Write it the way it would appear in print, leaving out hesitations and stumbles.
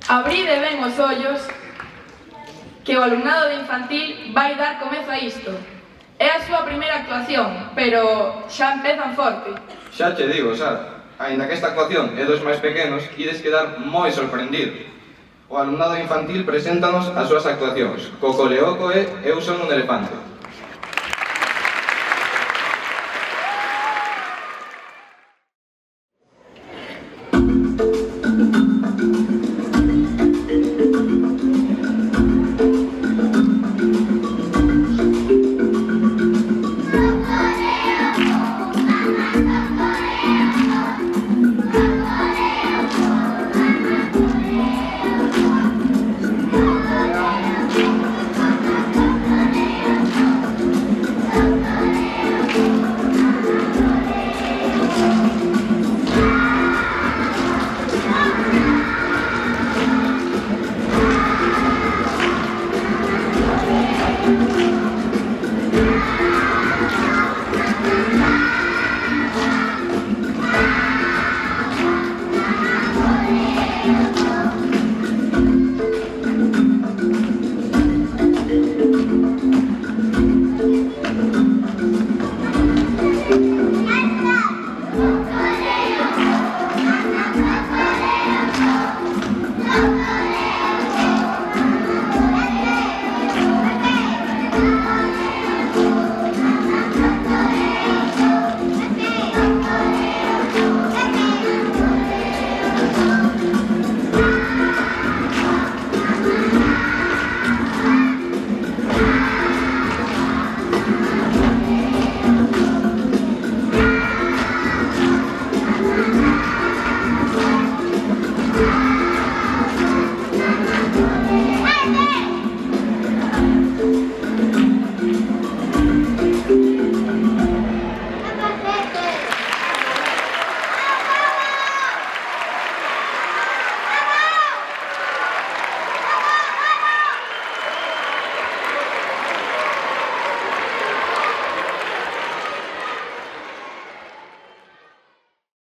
Abride ben os ollos que o alumnado de infantil vai dar comezo a isto. É a súa primeira actuación, pero xa empezan forte. Xa che digo, Sara, aínda que esta actuación é dos máis pequenos, ides quedar moi sorprendidos. O alumnado infantil preséntanos as súas actuacións. Coco Leoco e Eu son un elefante.